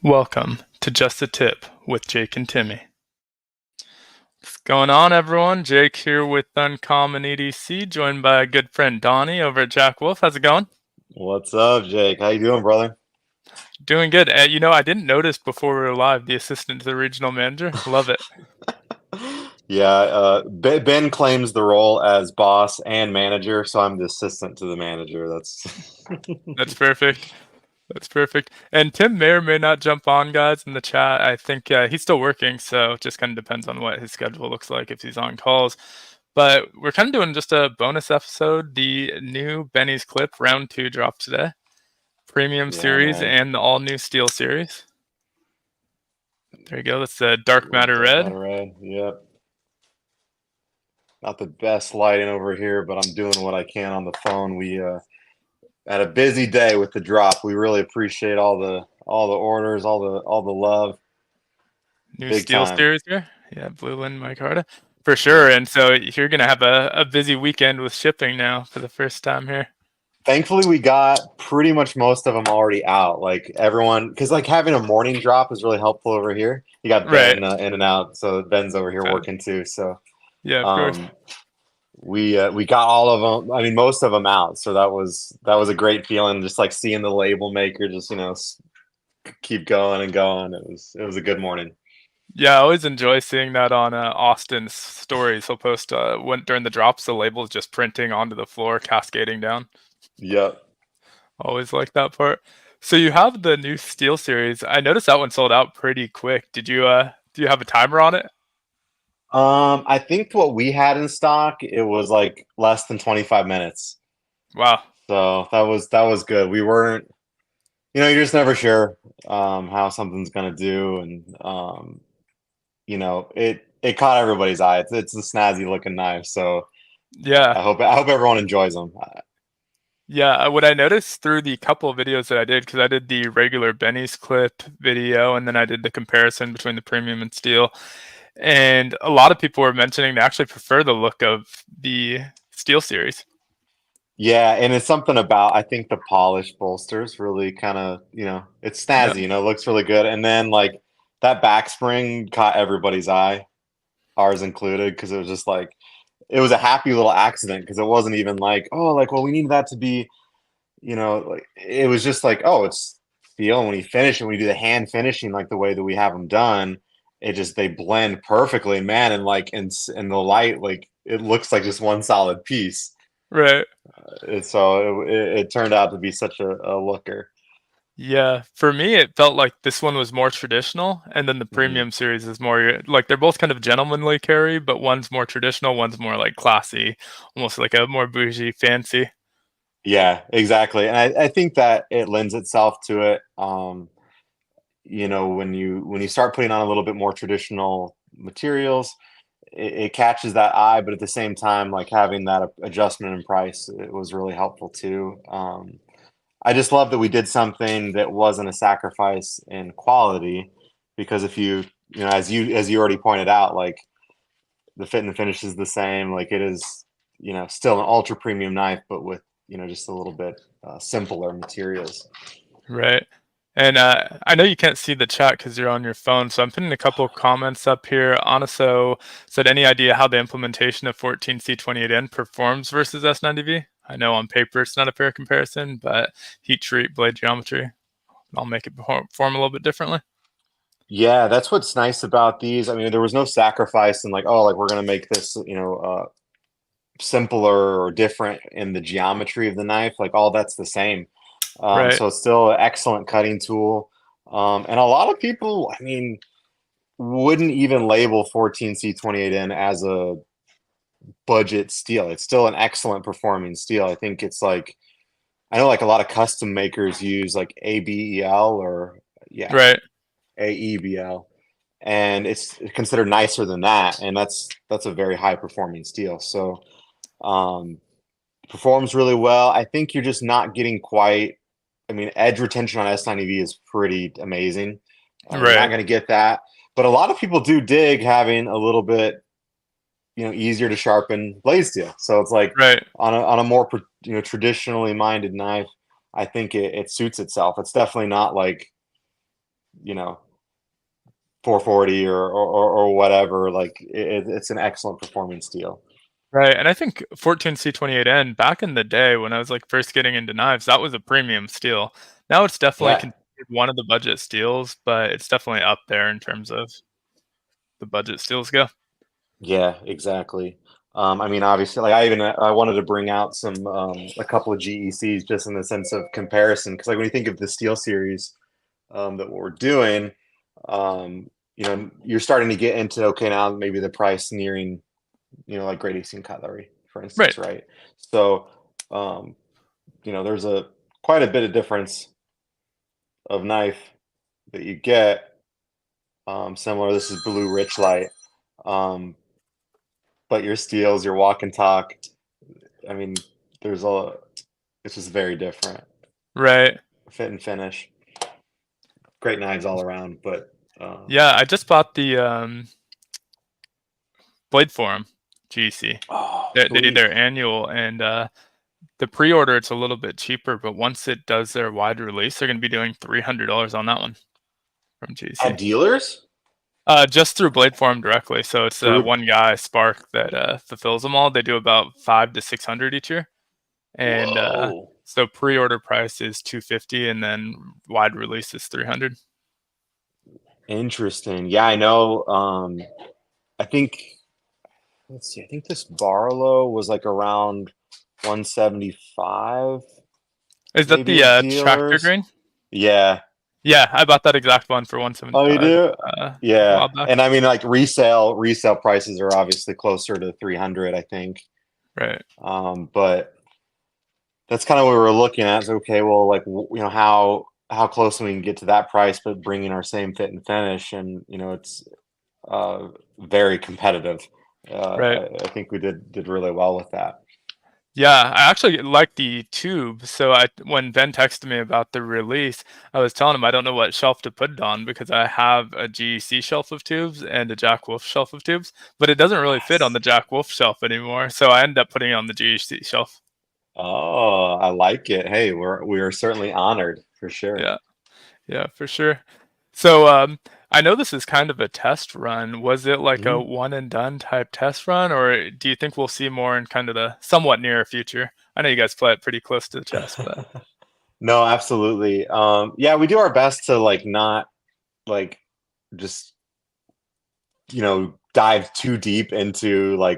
Welcome to Just a Tip with Jake and Timmy. What's going on, everyone? Jake here with Uncommon EDC, joined by a good friend Donnie over at Jack Wolf. How's it going? What's up, Jake? How you doing, brother? Doing good. I didn't notice before we were live the assistant to the regional manager. Love it. Yeah, Ben claims the role as boss and manager, so I'm the assistant to the manager. That's That's perfect. That's perfect. And Tim may or may not jump on, guys, in the chat. I think he's still working, so it just kind of depends on what his schedule looks like if he's on calls. But we're kind of doing just a bonus episode. The new Benny's Clip Round 2 dropped today. Premium yeah, series man. and the all-new Steel series. There you go. That's the Dark Matter Dark Red. Matter Red. Yep. Not the best lighting over here, but I'm doing what I can on the phone. We had a busy day with the drop. We really appreciate all the orders, all the love. New Big Steel time. series here. Yeah, Blue Lynn micarta. For sure. Yeah. And so you're going to have a busy weekend with shipping now for the first time here. Thankfully, we got pretty much most of them already out. Like everyone, because like having a morning drop is really helpful over here. You got Right. Ben in and out, so Ben's over here Okay. working too. So Yeah, of course. um, we got all of them. I mean, most of them out. So that was a great feeling, just like seeing the label maker just keep going and going. It was a good morning. Yeah, I always enjoy seeing that on Austin's stories. He'll post when during the drops, the label's just printing onto the floor, cascading down. Yep. Always like that part. So you have the new Steel series. I noticed that one sold out pretty quick. Did you do you have a timer on it? I think what we had in stock, it was like less than 25 minutes. Wow. So that was good. We weren't, you're just never sure how something's gonna do, and it caught everybody's eye. It's a snazzy looking knife, so Yeah. I hope everyone enjoys them. Yeah, what I noticed through the couple of videos that I did, because I did the regular Benny's clip video and then I did the comparison between the premium and steel. And a lot of people were mentioning they actually prefer the look of the steel series. Yeah, and it's something about I think the polished bolsters really kind of it's Yeah. snazzy. It looks really good, and then like that back spring caught everybody's eye, ours included, because it was just like it was a happy little accident because it wasn't even like, oh, like, well, we need that to be, like it was just like, oh, it's steel. And when you finish and when you do the hand finishing like the way that we have them done, they blend perfectly, man. And like in the light, like it looks like just one solid piece. Right. So it turned out to be such a looker. Yeah, for me, it felt like this one was more traditional, and then the Hmm. premium series is more like they're both kind of gentlemanly carry, but one's more traditional, one's more like classy, almost like a more bougie, fancy. Yeah, exactly. And I think that it lends itself to it. When you start putting on a little bit more traditional materials, it catches that eye, but at the same time, like having that adjustment in price, it was really helpful too. I just love that we did something that wasn't a sacrifice in quality, because if as you already pointed out, like the fit and finish is the same. Like it is, still an ultra premium knife, but with just a little bit simpler materials. Right. And I know you can't see the chat because you're on your phone, so I'm putting a couple of comments up here. Anaso said, any idea how the implementation of 14C28N performs versus S90V? I know on paper it's not a fair comparison, but heat treat, blade geometry, I'll make it perform a little bit differently. Yeah, that's what's nice about these. I mean, there was no sacrifice in like, oh, like we're gonna make this, simpler or different in the geometry of the knife. Like all that's the same. Right. So it's still an excellent cutting tool. And a lot of people, I mean, wouldn't even label 14C28N as a budget steel. It's still an excellent performing steel. I think it's like, I know like a lot of custom makers use like ABEL or yeah, Right. AEBL, and it's considered nicer than that. And that's a very high performing steel. So um, performs really well. I think you're just not getting quite. I mean, edge retention on S90V is pretty amazing. You're not Right. going to get that, but a lot of people do dig having a little bit, easier to sharpen blade steel. So it's like Right. on a more traditionally minded knife, I think it suits itself. It's definitely not like you know, 440 or whatever. Like it's an excellent performing steel. Right, and I think 14C28N back in the day when I was like first getting into knives, that was a premium steel. Now it's definitely Yeah, considered one of the budget steels, but it's definitely up there in terms of the budget steels go. yeah, exactly. I mean, obviously, like I wanted to bring out some a couple of GECs just in the sense of comparison, because like when you think of the Steel series that what we're doing, you're starting to get into okay now maybe the price nearing like Great Eastern Cutlery, for Right. instance, right? So um, there's a quite a bit of difference of knife that you get. Similar, this is Blue Rich Light. Um, but your steels, your walk and talk, I mean, there's a it's just very different. Right. Fit and finish. Great knives all around, but Yeah, I just bought the Blade Forum GC. oh, They did sweet. their annual, and the pre-order it's a little bit cheaper, but once it does their wide release, they're going to be doing $300 on that one from At GC. dealers? Just through Blade Forum directly. So it's Through one guy, Spark, that fulfills them all. They do about 5 to 600 each year, and Whoa. so pre-order price is 250, and then wide release is 300. Interesting. Yeah, I know. I think let's see, I think this Barlow was like around 175, Is that maybe the at tractor dealers. grain? Yeah. Yeah, I bought that exact one for Oh, you 175 do? a Yeah. while back. And I mean, like resale prices are obviously closer to 300, I think. Right, But that's kind of what we were looking at. Is okay, well, like how close we can get to that price, but bringing our same fit and finish, and it's very competitive. right. I think we did really well with that. Yeah, I actually like the tube. So when Ben texted me about the release, I was telling him I don't know what shelf to put it on because I have a GEC shelf of tubes and a Jack Wolf shelf of tubes, but it doesn't really fit on Yes. the Jack Wolf shelf anymore. So I ended up putting it on the GEC shelf. Oh, I like it. Hey, we are certainly honored for sure. Yeah, yeah, for sure. So I know this is kind of a test run. Was it like a Mhm. one and done type test run, or do you think we'll see more in kind of the somewhat near future? I know you guys play it pretty close to the chest, but No, absolutely. Yeah, we do our best to like not like just dive too deep into like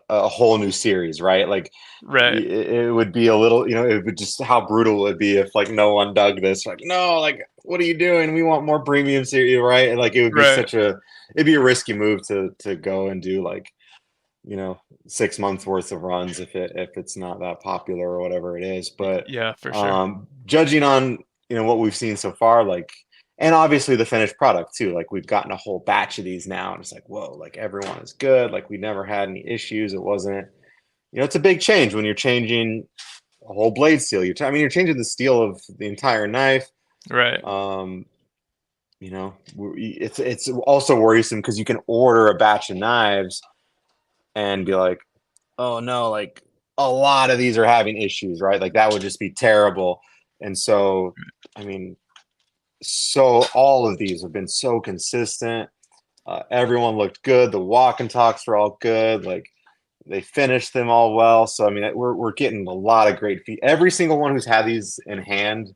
a whole new series, right? Like right, it would be a little, it would just how brutal it would be if like no one dug this. Like, no, like what are you doing? We want more premium series, right? And like it would be right. it'd be a risky move to go and do like 6 months worth of runs if it's not that popular or whatever it is. But Yeah, for sure. judging on what we've seen so far, like, and obviously the finished product too. Like we've gotten a whole batch of these now, and it's like, whoa, like everyone is good. Like we never had any issues. It wasn't, it's a big change when you're changing a whole blade steel. I mean, you're changing the steel of the entire knife. Right, Um, it's also worrisome because you can order a batch of knives and be like, oh no, like a lot of these are having issues, right? Like that would just be terrible. And so, I mean, so all of these have been so consistent. Everyone looked good. The walk and talks were all good. Like they finished them all well. So I mean, we're getting a lot of great feedback. Every single one who's had these in hand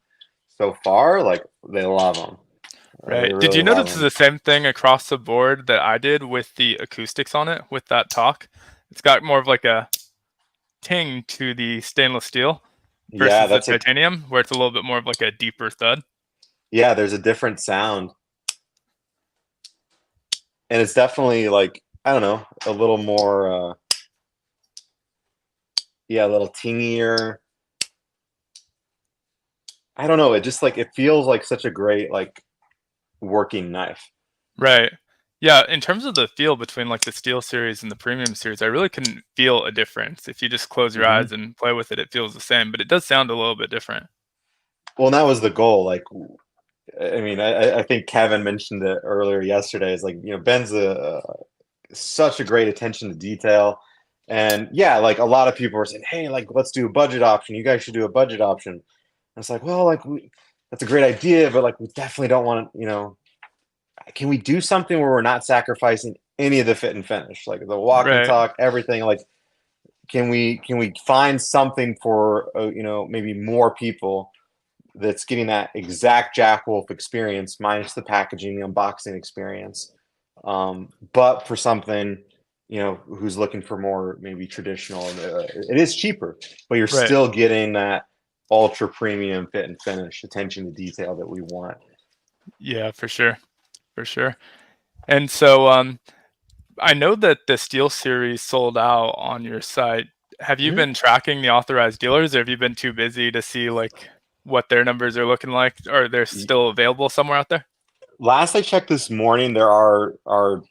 so far, like they love them. They right. Did you really love notice them. the same thing across the board that I did with the acoustics on it with that talk? It's got more of like a ting to the stainless steel Yeah, versus the that's a titanium, where it's a little bit more of like a deeper thud. yeah. There's a different sound, and it's definitely like I don't know, a little more. Yeah, a little tingier. I don't know. It just like it feels like such a great like working knife. Right. Yeah, in terms of the feel between like the Steel series and the Premium series, I really couldn't feel a difference. If you just close your Hmm. eyes and play with it, it feels the same, but it does sound a little bit different. Well, and that was the goal. Like, I mean, I think Kevin mentioned it earlier yesterday. Is like Ben's such a great attention to detail, and yeah, like a lot of people were saying, hey, like let's do a budget option. You guys should do a budget option. And it's like, well, like that's a great idea, but like we definitely don't want to, can we do something where we're not sacrificing any of the fit and finish, like the walk and Right. talk, everything? Like, can we find something for maybe more people that's getting that exact Jack Wolf experience minus the packaging, the unboxing experience, but for something who's looking for more maybe traditional. It is cheaper, but you're Right. still getting that ultra premium fit and finish, attention to detail that we want. Yeah, for sure. For sure. And so I know that the Steel Series sold out on your site. Have you Mhm. been tracking the authorized dealers, or have you been too busy to see like what their numbers are looking like? Or they're still available somewhere out there? Last I checked this morning, there are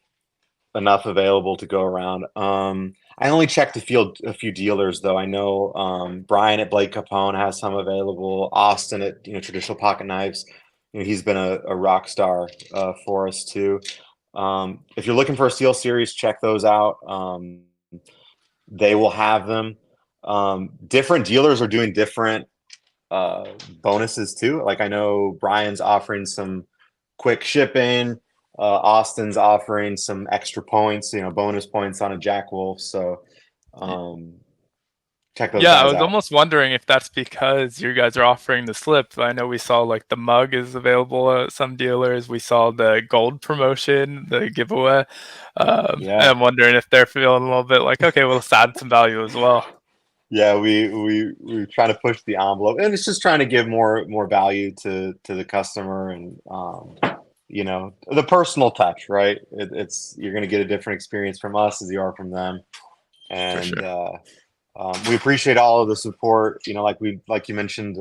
enough available to go around. I only checked a few dealers though. I know Brian at Blake Capone has some available. Austin at Traditional Pocket Knives. He's been a rock star for us too. If you're looking for a Steel Series, check those out. They will have them. Different dealers are doing different uh, bonuses too. Like I know Brian's offering some quick shipping. Austin's offering some extra points, bonus points on a Jack Wolf. So Y- um, check those Yeah, I guys was out. almost wondering if that's because you guys are offering the slip. I know we saw like the mug is available at some dealers. We saw the gold promotion, the giveaway. And Yeah, I'm wondering if they're feeling a little bit like, okay, well, let's add some value as well. yeah. We try to push the envelope, and it's just trying to give more value to the customer, and the personal touch, right? It's you're going to get a different experience from us as you are from them, For and sure. we appreciate all of the support. Like you mentioned,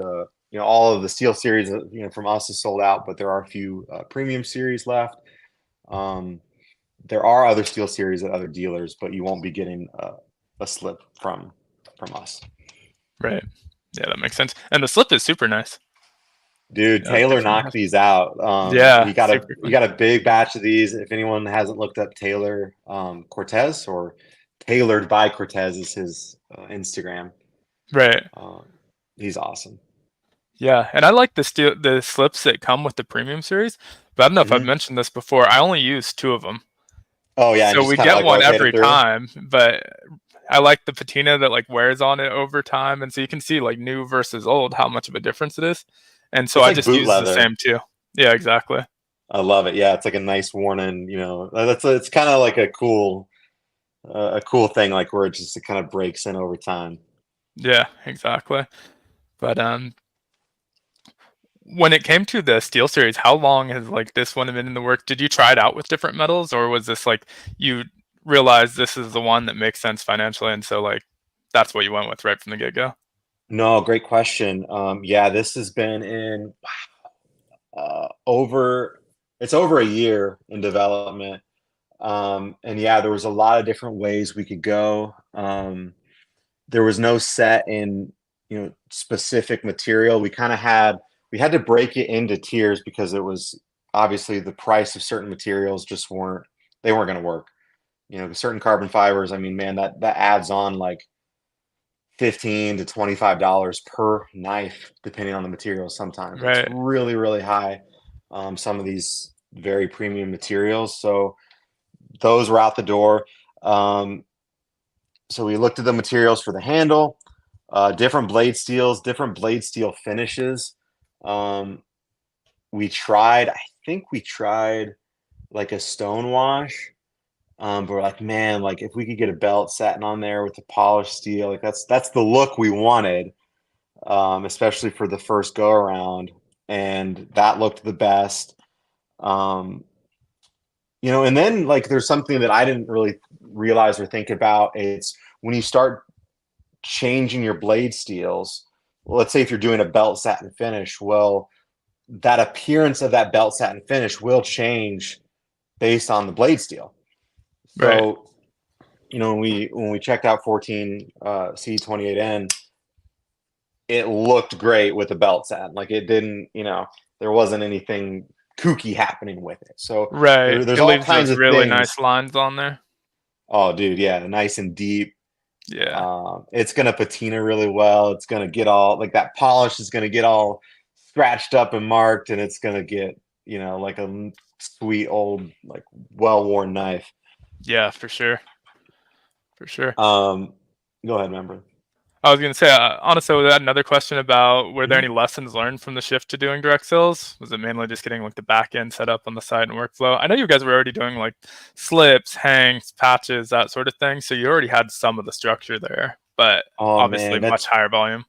all of the Steel series, from us is sold out, but there are a few premium series left. Um, there are other Steel series at other dealers, but you won't be getting a slip from us. Right. Yeah, that makes sense. And the slip is super nice. Dude, Yeah, it's Taylor definitely knocked nice. these out. Yeah, He got a super he clean. got a big batch of these. If anyone hasn't looked up Taylor Cortez, or Tailored by Cortez is his Instagram. Right. Uh, he's awesome. Yeah, and I like the slips that come with the premium series, but I don't know if I've Hmm. mentioned this before. I only use two of them. Oh yeah, and So just we kind of get like one rotate it every through. time, but I like the patina that like wears on it over time, and so you can see like new versus old how much of a difference it is. And so It's I like just boot use the leather. same two. Yeah, exactly. I love it. Yeah, it's like a nice worn in. It's kind of like a cool thing, like where it kind of breaks in over time. Yeah, exactly. But when it came to the Steel series, how long has like this one been in the work? Did you try it out with different metals, or was this like you realized this is the one that makes sense financially, and so like that's what you went with right from the get go? No, great question. Yeah, this has been in over it's over a year in development. And yeah, there was a lot of different ways we could go. There was no set in specific material. We had to break it into tiers because it was obviously the price of certain materials just weren't going to work. Certain carbon fibers, I mean, man, that adds on like $15 to $25 per knife depending on the material. Sometimes it's Right, really really high. Some of these very premium materials, so those were out the door. um, so we looked at the materials for the handle, different blade steels, different blade steel finishes. um, I think we tried like a stone wash. But we're like, man, like if we could get a belt satin on there with the polished steel, like that's the look we wanted, especially for the first go around, and that looked the best. Um, and then like there's something that I didn't really realize or think about. It's when you start changing your blade steels. Well, let's say if you're doing a belt satin finish, well, that appearance of that belt satin finish will change based on the blade steel. right, So when we checked out 14 C28N, it looked great with the belt satin. Like it didn't, there wasn't anything kooky happening with it. So right. there's It all leaves kinds those of really things. nice lines on there. Oh, dude, yeah, nice and deep. Yeah, It's gonna patina really well. It's gonna get all like that polish is gonna get all scratched up and marked, and it's gonna get, like a sweet old, like, well-worn knife. Yeah, for sure, for sure. Um, Go ahead, member. I was gonna say, honestly, we had another question about were there Mhm. any lessons learned from the shift to doing direct sales? Was it mainly just getting like the back end set up on the site and workflow? I know you guys were already doing like slips, hangs, patches, that sort of thing, so you already had some of the structure there, but Oh obviously man, much higher volume.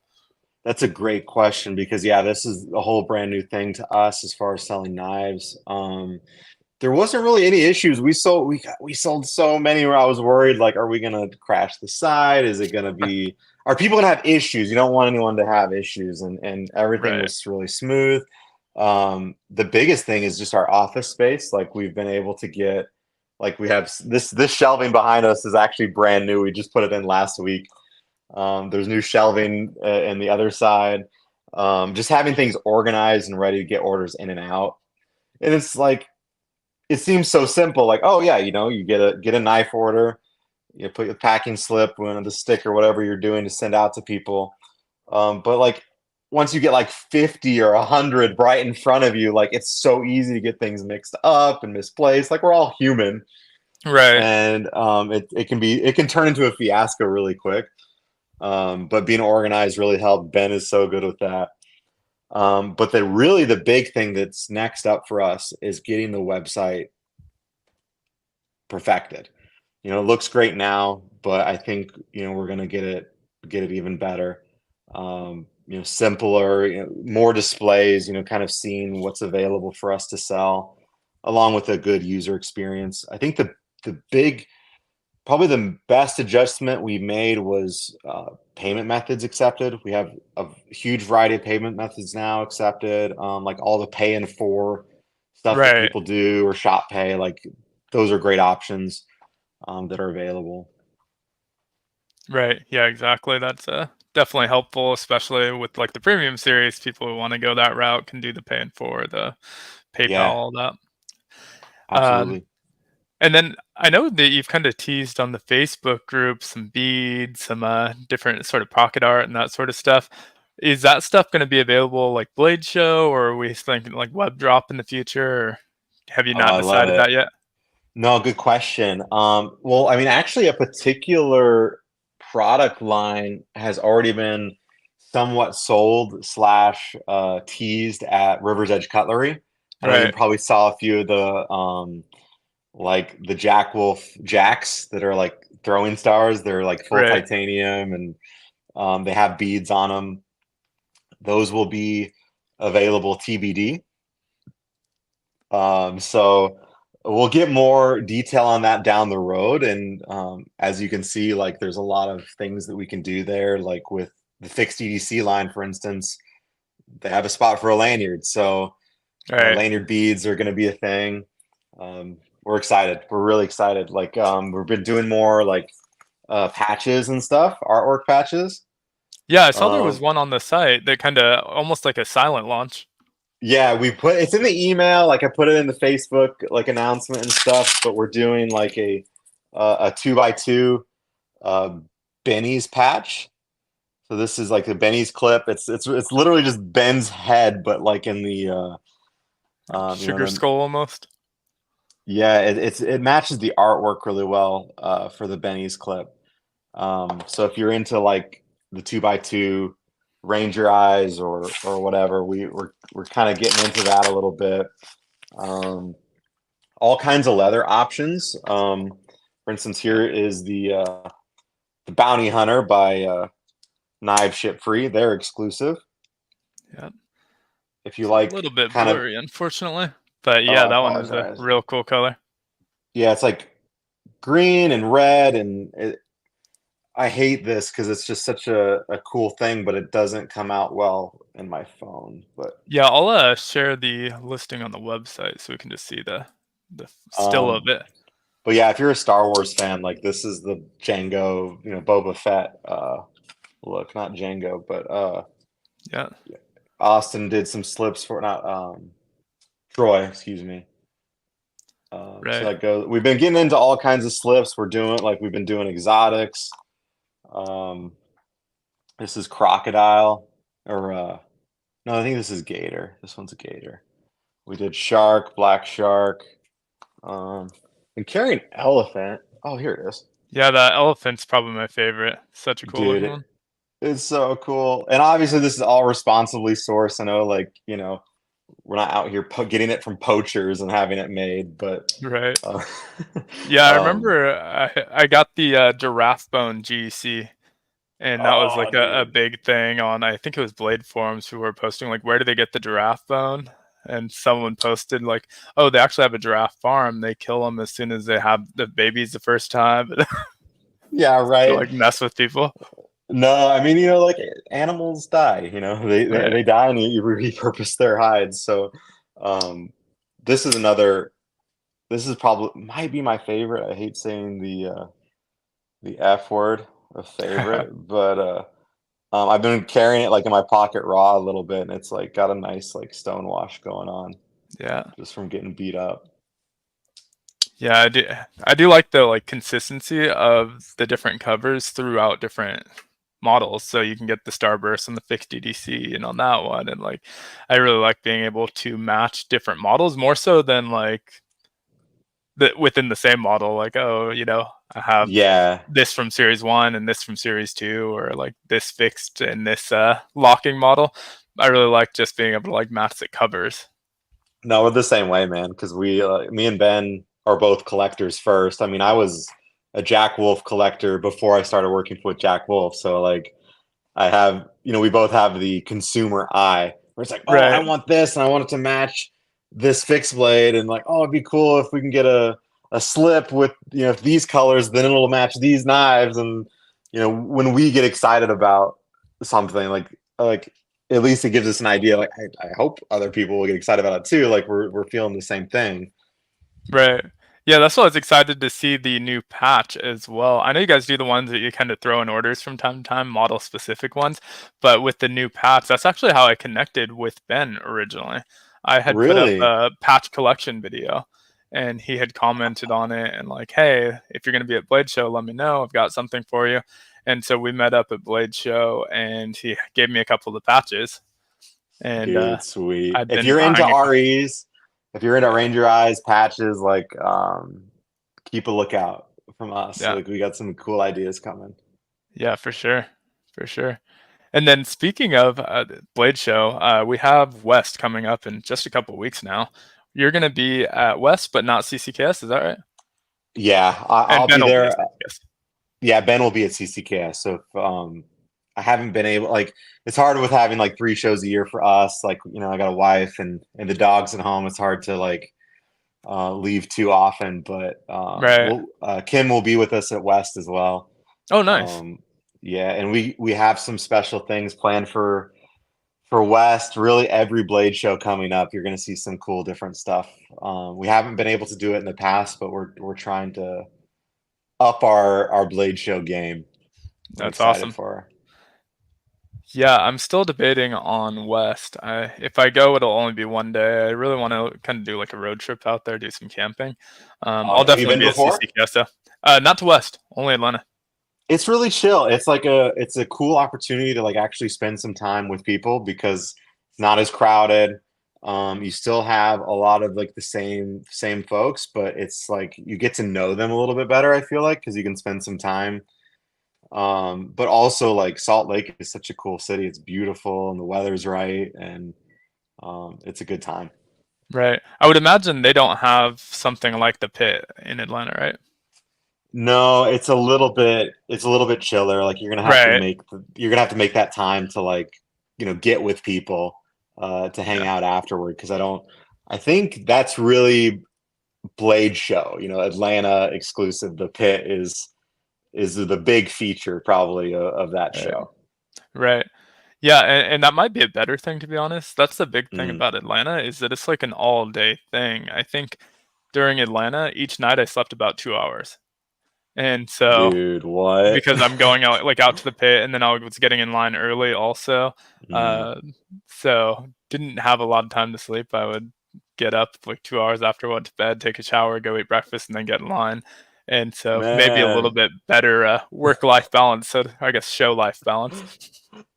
that's a great question, because yeah, this is a whole brand new thing to us as far as selling knives. There wasn't really any issues. We sold so many where I was worried, like, are we gonna crash the site? Is it gonna be Are people gonna have issues? You don't want anyone to have issues, and everything Right. was really smooth. The biggest thing is just our office space. Like, we've been able to get, like, we have this shelving behind us is actually brand new. We just put it in last week. There's new shelving in the other side. Just having things organized and ready to get orders in and out. And it's like, it seems so simple. Like, oh yeah, you get a knife order, you put your packing slip, on the sticker, whatever you're doing to send out to people. But like, once you get like 50 or 100 right in front of you, like, it's so easy to get things mixed up and misplaced. Like, we're all human, Right. and it can turn into a fiasco really quick. But being organized really helped. Ben is so good with that. But the big thing that's next up for us is getting the website perfected. It looks great now, but I think, we're gonna get it even better. Simpler, more displays, kind of seeing what's available for us to sell, along with a good user experience. I think the big probably the best adjustment we made was payment methods accepted. We have a huge variety of payment methods now accepted, like all the pay in four stuff that Right. people do, or shop pay. Like, those are great options that are available. Right. Yeah, exactly. That's definitely helpful, especially with like the premium series. People who want to go that route can do the pay in for the PayPal, Yeah, all that. Um, absolutely. And then I know that you've kind of teased on the Facebook group some beads, some different sort of pocket art and that sort of stuff. Is that stuff going to be available like Blade Show, or are we thinking like Web Drop in the future? Or have you Oh, not I love decided it. that yet? No, good question. Well, I mean, actually, a particular product line has already been somewhat sold slash teased at River's Edge Cutlery. I know you Right, probably saw a few of the like the Jack Wolf jacks that are like throwing stars. They're like full right, titanium, and they have beads on them. Those will be available TBD. So we'll get more detail on that down the road. And as you can see, like, there's a lot of things that we can do there. Like, with the fixed EDC line, for instance, they have a spot for a lanyard. So right. lanyard beads are going to be a thing. We're excited. We're really excited. Like, we've been doing more like patches and stuff, artwork patches. Yeah, I saw there was Um, one on the site that kind of almost like a silent launch. Yeah, it's in the email. Like, I put it in the Facebook like announcement and stuff. But we're doing like a 2x2 uh, Benny's patch. So this is like the Benny's clip. It's literally just Ben's head, but like in the Like Sugar the Skull almost. yeah, it matches the artwork really well for the Benny's clip. So if you're into like the 2x2 Ranger eyes, or whatever, we're kind of getting into that a little bit. Um, all kinds of leather options. For instance, Yeah, here is the Bounty Hunter by Knives Ship Free. They're exclusive. yeah. If you It's a like, little bit kind of, blurry, unfortunately. But oh, yeah, I that one is a apologize. real cool color. Yeah, it's like green and red, and I hate this because it's just such a cool thing, but it doesn't come out well in my phone. But Yeah, I'll share the listing on the website so we can just see the still of um, it. but yeah, if you're a Star Wars fan, like, this is the Django, Boba Fett look, not Django, but Yeah, Austin did some slips for, not Troy, excuse me. So right. that goes. We've been getting into all kinds of slips. We've been doing exotics. Um, this is crocodile, or No, I think this is gator. This one's a gator. We did shark, black shark. And carrying elephant. Oh, here it is. Yeah, that elephant's probably my favorite. Such a cool Dude, looking one. it's so cool. And obviously, this is all responsibly sourced. I know, like, we're not out here getting it from poachers and having it made, but Right. uh, Yeah, I um, remember I got the giraffe bone GC, and that was oh, like a dude. big thing on, I think it was Blade forums who were posting like, where do they get the giraffe bone? And someone posted like, oh, they actually have a giraffe farm. They kill them as soon as they have the babies the first time Yeah, to right. like mess with people. No, I mean, like animals die, Right. they die and you repurpose their hides. So, um, this is another, this is probably might be my favorite. I hate saying the F word of favorite, but I've been carrying it like in my pocket raw a little bit, and it's like got a nice like stonewash going on Yeah. just from getting beat up. Yeah, I do like the like consistency of the different covers throughout different models. So you can get the Starburst and the fixed DDC and on that one. And like I really like being able to match different models more so than like within the same model, like, oh, I have Yeah, this from series one and this from series two, or like this fixed and this locking model. I really like just being able to like match the covers. no, we're the same way, man. Because me and Ben are both collectors first. I mean, I was a Jack Wolf collector before I started working with Jack Wolf, so like I have, we both have the consumer eye where it's like, oh, I Right. want this and I want it to match this fixed blade. And like, oh, it'd be cool if we can get a slip with, these colors, then it'll match these knives. And, when we get excited about something like at least it gives us an idea. Like, I hope other people will get excited about it too. Like we're feeling the same thing. Right. Yeah, that's why I was excited to see the new patch as well. I know you guys do the ones that you kind of throw in orders from time to time, model specific ones, but with the new patch, that's actually how I connected with Ben originally. I had put up Really? a patch collection video and he had commented on it and like, hey, if you're going to be at Blade Show, let me know. I've got something for you. And so we met up at Blade Show and he gave me a couple of the patches and Dude, sweet. I'd If been you're into eyeing a couple. REs, if you're into Yeah. Ranger Eyes patches, like keep a lookout from us. Yeah. Like we got some cool ideas coming. Yeah, for sure. For sure. And then speaking of Blade Show, we have West coming up in just a couple weeks now. You're going to be at West, but not CCKS, is that right? Yeah, And I'll Ben be will be at there. CCKS. Yeah, Ben will be at CCKS. So if, I haven't been able, like, it's hard with having like 3 shows a year for us. Like, I got a wife and the dogs at home. It's hard to like leave too often. But Right. Kim will be with us at West as well. Oh, nice. Um, yeah, and we have some special things planned for West. Really, every Blade show coming up, you're going to see some cool different stuff. We haven't been able to do it in the past, but we're trying to up our Blade show game. I'm That's excited awesome. for. Yeah, I'm still debating on West. If I go, it'll only be one day. I really want to kind of do like a road trip out there, do some camping. Oh, I'll have you definitely been be at before? CCKS though. Not to West, only Atlanta. It's really chill. It's a cool opportunity to like actually spend some time with people because it's not as crowded. You still have a lot of like the same folks, but it's like you get to know them a little bit better, I feel like, because you can spend some time. But also like Salt Lake is such a cool city. It's beautiful and the weather's right and it's a good time. Right. I would imagine they don't have something like the pit in Atlanta, right? No, it's a little bit chiller. Like Right. you're gonna have to make that time to like, get with people to hang Yeah. out afterward because I think that's really Blade show, Atlanta exclusive. The pit is the big feature probably of that Right. show. Right. Yeah, and that might be a better thing to be honest. That's the big thing Mm. about Atlanta is that it's like an all day thing. I think during Atlanta, each night I slept about 2 hours. And so Dude, what? because I'm going out like out to the pit and then I was getting in line early also. Mm. Uh, so didn't have a lot of time to sleep. I would get up like 2 hours after I went to bed, take a shower, go eat breakfast, and then get in line. And so maybe a little Man. bit better work life balance. So I guess show life balance.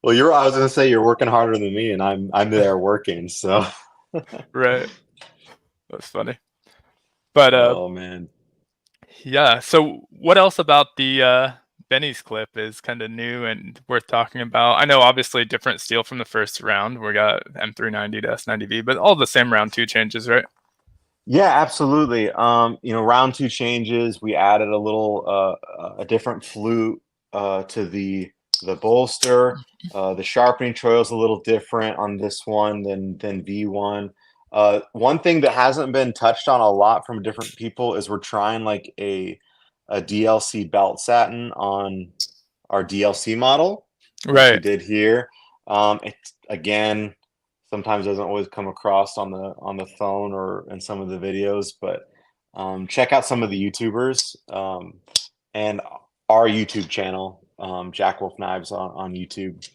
Well, I was gonna say you're working harder than me, and I'm there working. So, Right. That's funny. But oh man. yeah. So what else about the Benny's clip is kind of new and worth talking about? I know obviously different steel from the first round. We got M390 to S90V, but all the same round two changes, right? Yeah, absolutely. Round two changes. We added a little a different flute to the bolster. The sharpening trail is a little different on this one than V1. One thing that hasn't been touched on a lot from different people is we're trying like a DLC belt satin on our DLC model, which we Right. did here. It again sometimes doesn't always come across on the phone or in some of the videos, but check out some of the YouTubers and our YouTube channel, Jack Wolf Knives on YouTube.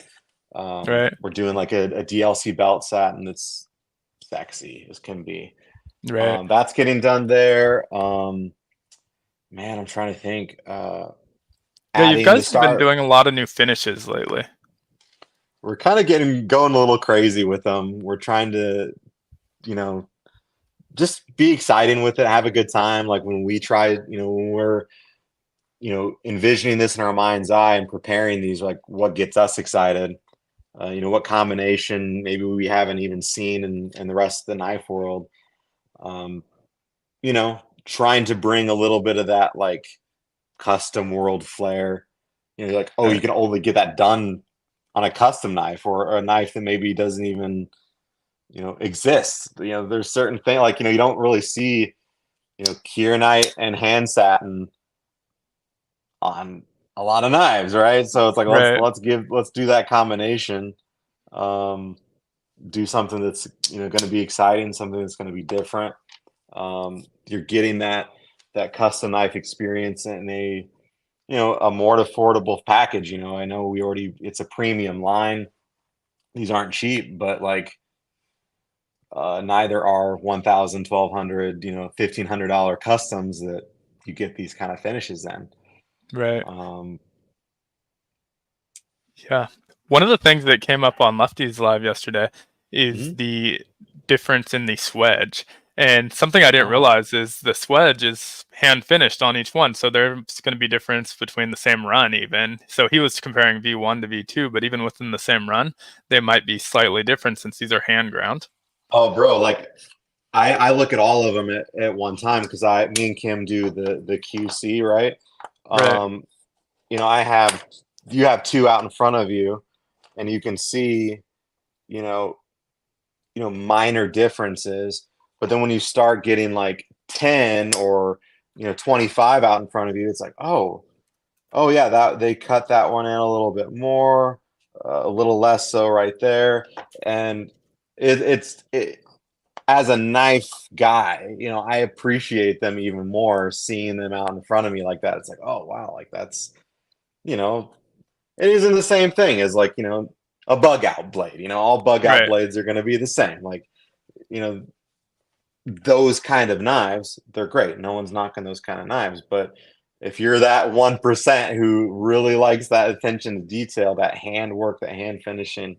Right. We're doing like a DLC belt satin that's sexy as can be. Right. That's getting done there. Man, I'm trying to think. Yeah, you Adding the guys have been star. doing a lot of new finishes lately. We're kind of getting going a little crazy with them. We're trying to, you know, just be exciting with it, have a good time. Like when we try, when we're, envisioning this in our mind's eye and preparing these, like what gets us excited. What combination maybe we haven't even seen in the rest of the knife world. Um, Trying to bring a little bit of that like custom world flair. Like, oh, you Right. can only get that done on a custom knife or a knife that maybe doesn't even exist. There's certain thing like you don't really see kieranite and hand satin on a lot of knives, right? So it's like Right. let's do that combination. Um, do something that's going to be exciting, something that's going to be different. You're getting that custom knife experience in a more affordable package. I know it's a premium line. These aren't cheap, but like neither are 1,000, 1,200, $1,500 customs that you get these kind of finishes in. Right. Um, Yeah. One of the things that came up on Lefty's live yesterday is mhm. the difference in the swedge. And something I didn't Oh, realize is the swedge is hand finished on each one. So there's going to be difference between the same run even. So he was comparing V1 to V2, but even within the same run, they might be slightly different since these are hand ground. oh, bro, like I look at all of them at one time because me and Kim do the QC, right? Right. Um, you have two out in front of you, and you can see, you know, minor differences. But then when you start getting like 10 or 25 out in front of you, it's like, oh yeah, that they cut that one in a little bit more, a little less so right there, and it as a knife guy, I appreciate them even more seeing them out in front of me like that. It's like, oh wow, like that's you know, it isn't the same thing as like a bug out blade. All bug out Right. blades are going to be the same. Like you know those kind of knives, they're great. No one's knocking those kind of knives, but if you're that 1% who really likes that attention to detail, that hand work, that hand finishing,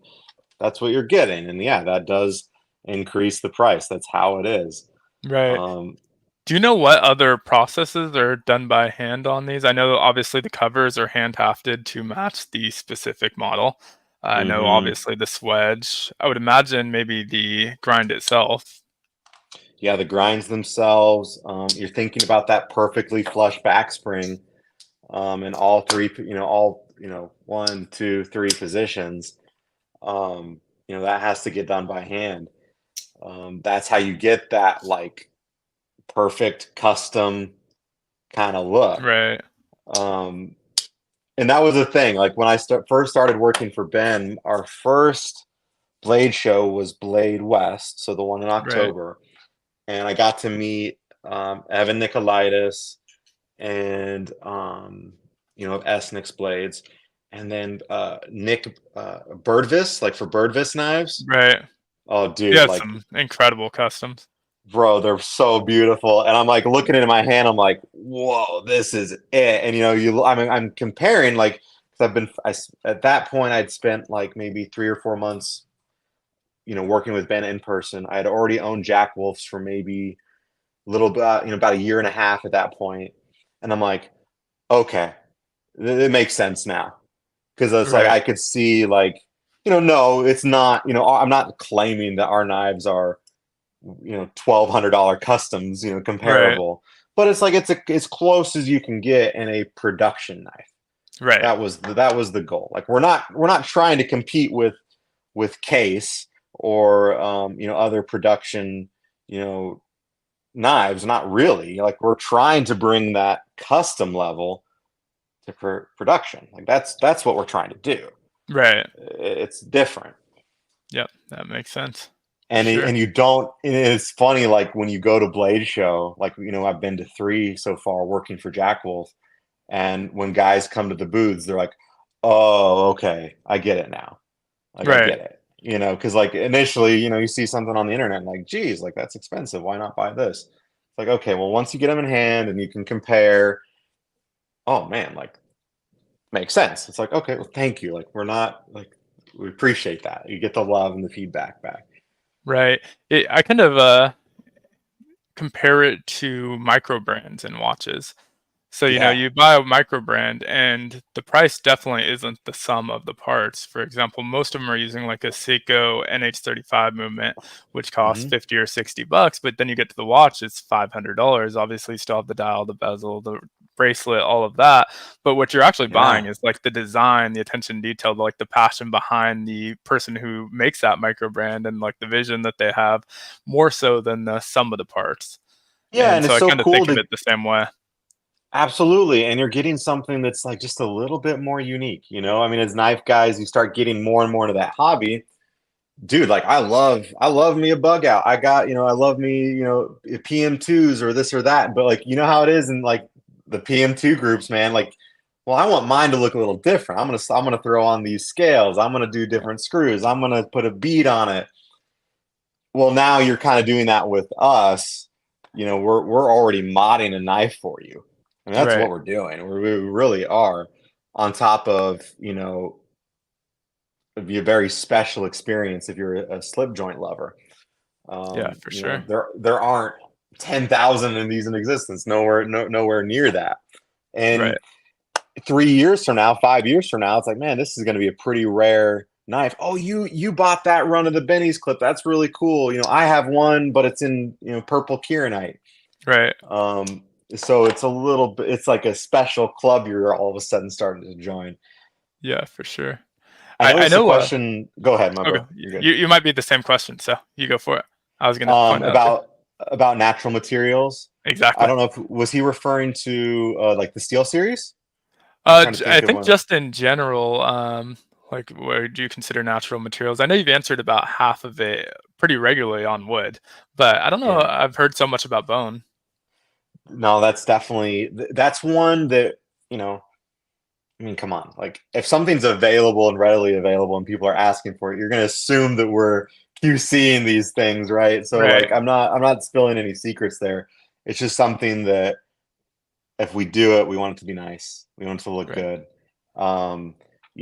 that's what you're getting. And yeah, that does increase the price. That's how it is. Right. Um, Do you know what other processes are done by hand on these? I know obviously the covers are hand hafted to match the specific model. I know mhm. obviously the swedge. I would imagine maybe the grind itself. Yeah, the grinds themselves. You're thinking about that perfectly flush back spring in all three, one, two, three positions. That has to get done by hand. That's how you get that like perfect custom kind of look. Right, Um, and that was the thing. Like when I first started working for Ben, our first Blade show was Blade West, so the one in right, October, and I got to meet Evan Nicolaitis and of Esnix Blades, and then Nick Birdvis, like for Birdvis knives. right. Oh, You dude, have like some incredible customs. bro, they're so beautiful. And I'm like looking into my hand, I'm like, whoa, this is it. And I'm comparing like, At that point I'd spent like maybe 3 or 4 months, working with Ben in person. I had already owned Jack Wolfs for maybe a little bit, about a year and a half at that point, and I'm like, okay, it makes sense now because it's like Right. I could see like, no, it's not. I'm not claiming that our knives are, $1,200 customs, Right. comparable, but it's like it's as close as you can get in a production knife. Right. That was the goal. Like we're not trying to compete with Case or other production you know knives. Not really. Like we're trying to bring that custom level to production. Like that's what we're trying to do. Right. It's different. Yep. That makes sense. For And sure. you don't. And it's funny, like when you go to Blade Show, like I've been to 3 so far working for Jack Wolf, and when guys come to the booths, they're like, "Oh, okay, I get it now. Like I Right. get it." Because like initially, you see something on the internet and like, geez, like that's expensive. Why not buy this? It's like, okay, well, once you get them in hand and you can compare, oh man, like makes sense. It's like, okay, well, thank you. Like we're not like we appreciate that. You get the love and the feedback back. Right. I kind of compare it to micro brands and watches. So, Yeah. you buy a micro brand and the price definitely isn't the sum of the parts. For example, most of them are using like a Seiko NH35 movement, which costs Hmm. 50 or $60, but then you get to the watch, it's $500. Obviously, you still have the dial, the bezel, the bracelet, all of that. But what you're actually buying Yeah. is like the design, the attention to detail, like the passion behind the person who makes that micro brand and like the vision that they have more so than the sum of the parts. Yeah, And and so it's I so kind of cool think of to it the same way. absolutely, and you're getting something that's like just a little bit more unique. I mean, as knife guys, you start getting more and more into that hobby. Dude, like I love me a bug out. I love me, PM2s or this or that. But like, you know how it is in like the PM2 groups, man. Like, well, I want mine to look a little different. I'm gonna throw on these scales. I'm gonna do Yeah. different screws. I'm gonna put a bead on it. Well, now you're kind of doing that with us. We're already modding a knife for you. I mean, that's what Right. we're doing. We really are. On top of, it'd be a very special experience if you're a slip joint lover. Yeah, for sure. There aren't 10,000 of these in existence. Nowhere near that. And Right. 3 years from now, 5 years from now, it's like, man, this is going to be a pretty rare knife. Oh, you bought that run of the Benny's clip. That's really cool. I have one, but it's in purple kieranite. Right. Um, so it's a little bit. It's like a special club you're all of a sudden starting to join. Yeah, for sure. I I noticed a know. question. Go ahead, my Okay. bro. You're good. You might be the same question, so you go for it. I was gonna point it out too. About natural materials. I Exactly. don't know if was he referring to like the Steel series. Trying to I think of think one. just in general, like where do you consider natural materials? I know you've answered about half of it pretty regularly on wood, but I don't know. Yeah. I've heard so much about bone. No, that's definitely that's one that you know. I mean, come on. Like, if something's available and readily available, and people are asking for it, you're going to assume that we're QCing these things, right? So, like, Right. I'm not spilling any secrets there. It's just something that if we do it, we want it to be nice. We want it to look Right. good. Um,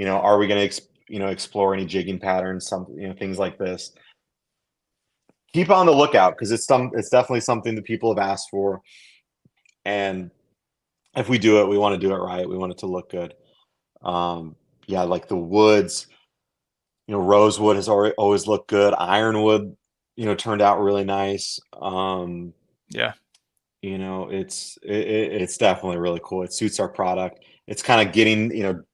are we going to, explore any jigging patterns? Some, things like this. Keep on the lookout because it's definitely something that people have asked for, and if we do it, we want to do it right. We want it to look good. Um, yeah, like the woods. Rosewood has always looked good. Ironwood, turned out really nice. Yeah. It's definitely really cool. It suits our product. It's kind of getting,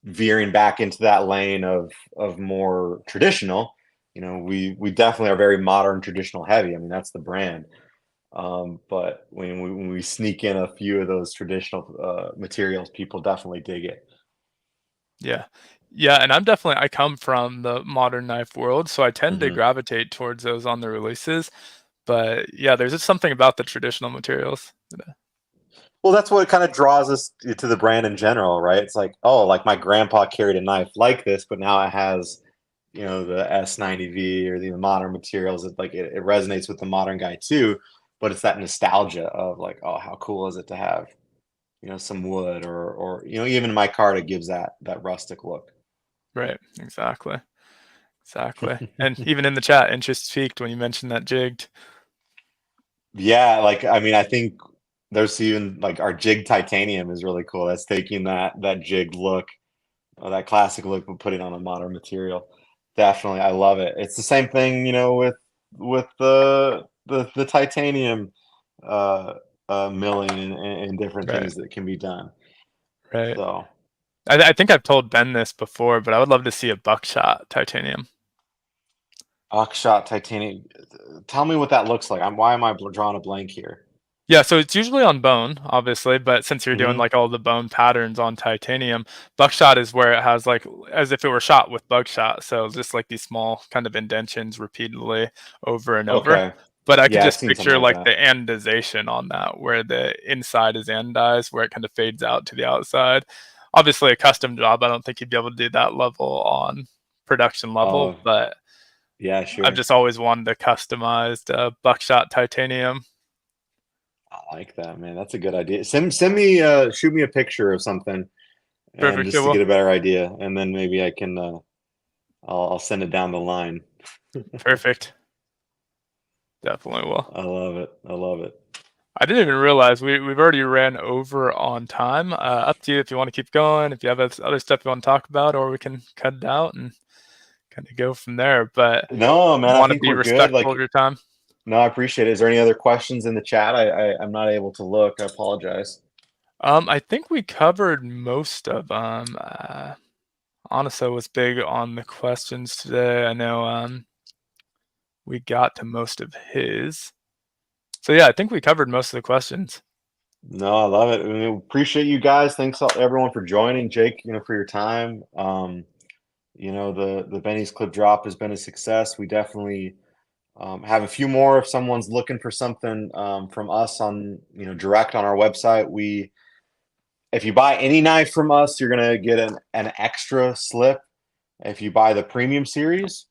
veering back into that lane of more traditional. We definitely are very modern, traditional heavy. I mean, that's the brand. But when we sneak in a few of those traditional materials, people definitely dig it. Yeah. Yeah, and I come from the modern knife world, so I tend to Hmm. gravitate towards those on the releases. But yeah, there's just something about the traditional materials. Well, that's what kind of draws us to the brand in general, right? It's like, oh, like my grandpa carried a knife like this, but now it has, the S90V or the modern materials. It resonates with the modern guy too, but it's that nostalgia of like, oh, how cool is it to have, some wood, or even in my card, it gives that rustic look. Right. Exactly. Exactly. And even in the chat, interest peaked when you mentioned that jigged. Yeah, like I mean, I think there's even like our jig titanium is really cool. That's taking that jig look, or that classic look, but putting on a modern material. Definitely, I love it. It's the same thing, with the titanium uh, milling and different Right. things that can be done. Right. So, I think I've told Ben this before, but I would love to see a buckshot titanium. Oxshot titanium. Tell me what that looks like. Why am I drawing a blank here? Yeah, so it's usually on bone, obviously, but since you're doing Hmm. like all the bone patterns on titanium, buckshot is where it has like as if it were shot with buckshot. So just like these small kind of indentions repeatedly over and over. Okay. But I could Yeah, I've just seen something picture like like the that. andization on that, where the inside is andized, where it kind of fades out to the outside. Obviously, a custom job, I don't think you'd be able to do that level on production level, Oh, but yeah, I've sure. just always wanted a customized buckshot titanium. I like that, man. That's a good idea. Send me shoot me a picture of something, and Perfect. just Yeah, to well, get a better idea, and then maybe I can I'll send it down the line. perfect. Definitely will. I love it. I love it. I didn't even realize we've already ran over on time. Up to you if you want to keep going, if you have other stuff you want to talk about, or we can cut it out and kind of go from there. But No, man, I want to think be we're good. respectful of Like, your time. no, I appreciate it. Is there any other questions in the chat? I'm not able to look. I apologize. I think we covered most of them. Anasa was big on the questions today. I know we got to most of his. So yeah, I think we covered most of the questions. No, I love it. I mean, appreciate you guys. Thanks everyone for joining. Jake, for your time. The Benny's clip drop has been a success. We definitely have a few more if someone's looking for something from us on direct on our website. If you buy any knife from us, you're gonna get an extra slip. If you buy the premium series,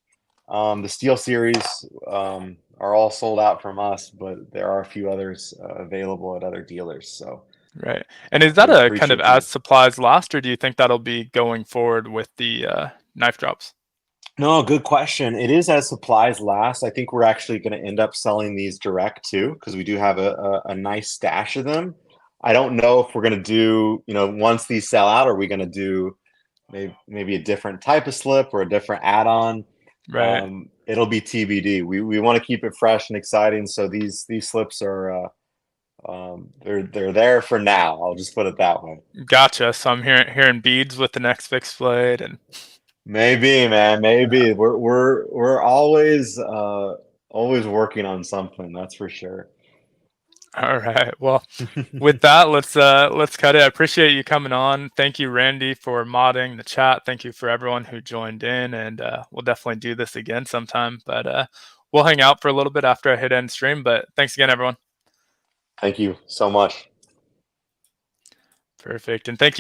the steel series are all sold out from us, but there are a few others available at other dealers. So Right. And is that we a kind of appreciate you. as supplies last, or do you think that'll be going forward with the knife drops? No, good question. It is as supplies last. I think we're actually going to end up selling these direct too, because we do have a nice stash of them. I don't know if we're going to do, once these sell out, are we going to do maybe a different type of slip or a different add-on? Right. It'll be TBD. We want to keep it fresh and exciting, so these slips are they're there for now. I'll just put it that way. Gotcha. So I'm hearing beads with the next fixed blade, and Maybe, man, maybe we're always working on something. That's for sure. all right. Well, with that, let's cut it. I appreciate you coming on. Thank you, Randy, for modding the chat. Thank you for everyone who joined in, and we'll definitely do this again sometime. But we'll hang out for a little bit after I hit end stream. But thanks again, everyone. Thank you so much. Perfect, and thank you.